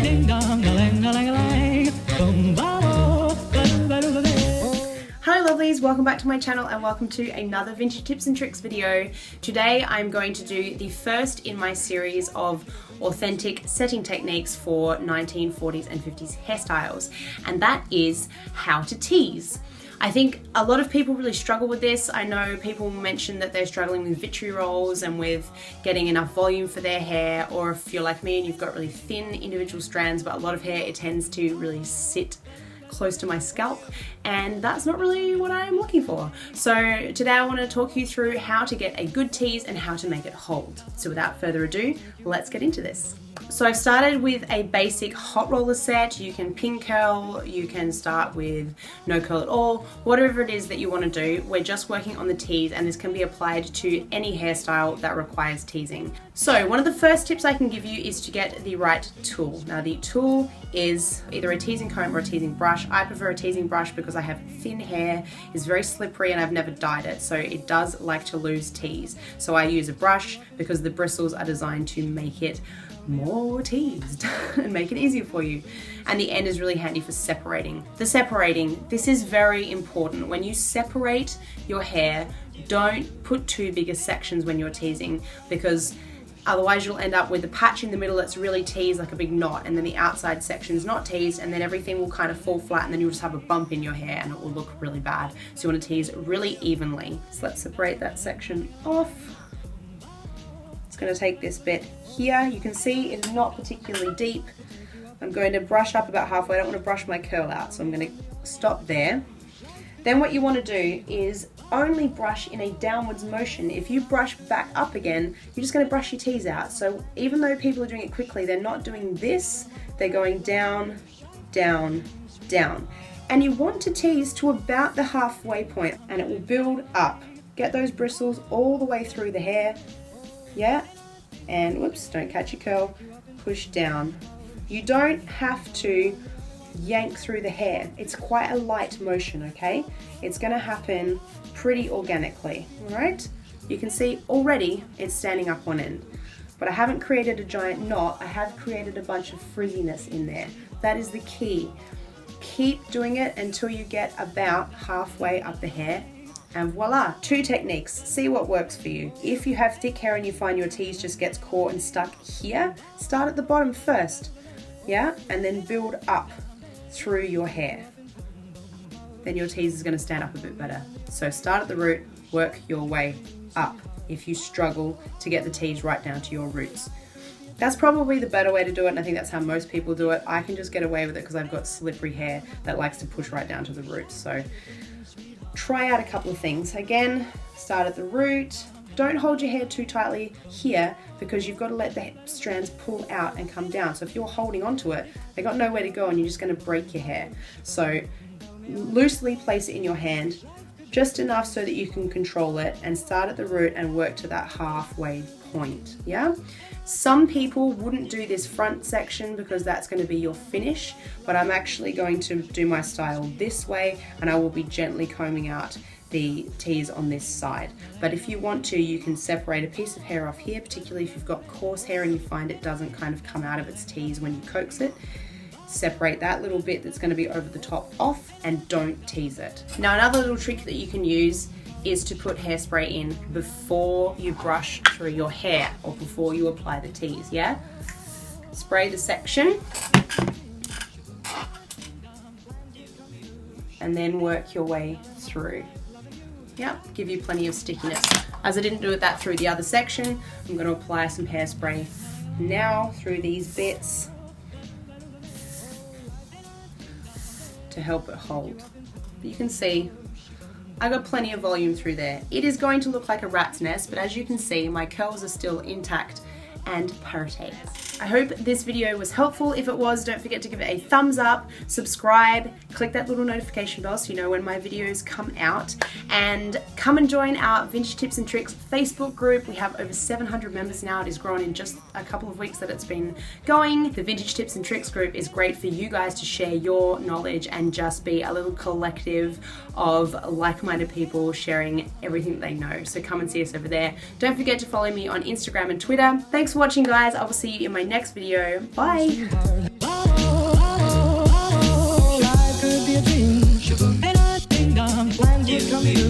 Hello lovelies, welcome back to my channel and welcome to another vintage tips and tricks video. Today I'm going to do the first in my series of authentic setting techniques for 1940s and 50s hairstyles, and that is how to tease. I think a lot of people really struggle with this. I know people mention that they're struggling with victory rolls and with getting enough volume for their hair, or if you're like me and you've got really thin individual strands but a lot of hair, it tends to really sit close to my scalp, and that's not really what I'm looking for. So today I want to talk you through how to get a good tease and how to make it hold. So without further ado, let's get into this. So I've started with a basic hot roller set. You can pin curl, you can start with no curl at all, whatever it is that you want to do. We're just working on the tease, and this can be applied to any hairstyle that requires teasing. So one of the first tips I can give you is to get the right tool. Now the tool is either a teasing comb or a teasing brush. I prefer a teasing brush because I have thin hair, it's very slippery, and I've never dyed it, so it does like to lose tease. So I use a brush because the bristles are designed to make it more teased and make it easier for you. And the end is really handy for separating. The separating, this is very important. When you separate your hair, don't put too big a sections when you're teasing, because otherwise you'll end up with a patch in the middle that's really teased, like a big knot, and then the outside section is not teased, and then everything will kind of fall flat, and then you'll just have a bump in your hair and it will look really bad. So you want to tease really evenly. So let's separate that section off. Going to take this bit here. You can see it is not particularly deep. I'm going to brush up about halfway. I don't want to brush my curl out, so I'm going to stop there. Then what you want to do is only brush in a downwards motion. If you brush back up again, you're just going to brush your tease out. So even though people are doing it quickly, they're not doing this. They're going down, down, down. And you want to tease to about the halfway point, and it will build up. Get those bristles all the way through the hair. Yeah, and whoops, don't catch your curl, push down. You don't have to yank through the hair. It's quite a light motion, okay? It's gonna happen pretty organically, all right? You can see already it's standing up one end, but I haven't created a giant knot. I have created a bunch of frizziness in there. That is the key. Keep doing it until you get about halfway up the hair. And voila, 2 techniques. See what works for you. If you have thick hair and you find your tease just gets caught and stuck here, start at the bottom first, yeah? And then build up through your hair. Then your tease is gonna stand up a bit better. So start at the root, work your way up if you struggle to get the tease right down to your roots. That's probably the better way to do it, and I think that's how most people do it. I can just get away with it because I've got slippery hair that likes to push right down to the roots. So try out a couple of things. Again, start at the root. Don't hold your hair too tightly here, because you've got to let the strands pull out and come down. So if you're holding onto it, they got nowhere to go and you're just going to break your hair. So loosely place it in your hand, just enough so that you can control it, and start at the root and work to that halfway point, yeah? Some people wouldn't do this front section because that's going to be your finish, but I'm actually going to do my style this way, and I will be gently combing out the tease on this side. But if you want to, you can separate a piece of hair off here, particularly if you've got coarse hair and you find it doesn't kind of come out of its tease when you coax it. Separate that little bit that's going to be over the top off, and don't tease it. Now another little trick that you can use is to put hairspray in before you brush through your hair, or before you apply the tease, yeah? Spray the section and then work your way through. Yep, give you plenty of stickiness. As I didn't do that through the other section, I'm going to apply some hairspray now through these bits to help it hold. But you can see I got plenty of volume through there. It is going to look like a rat's nest, but as you can see, my curls are still intact and parroting. I hope this video was helpful. If it was, don't forget to give it a thumbs up, subscribe, click that little notification bell so you know when my videos come out, and come and join our Vintage Tips and Tricks Facebook group. We have over 700 members now. It has grown in just a couple of weeks that it's been going. The Vintage Tips and Tricks group is great for you guys to share your knowledge and just be a little collective of like-minded people sharing everything that they know. So come and see us over there. Don't forget to follow me on Instagram and Twitter. Thanks for watching, guys. I will see you in my next video. Bye. love you.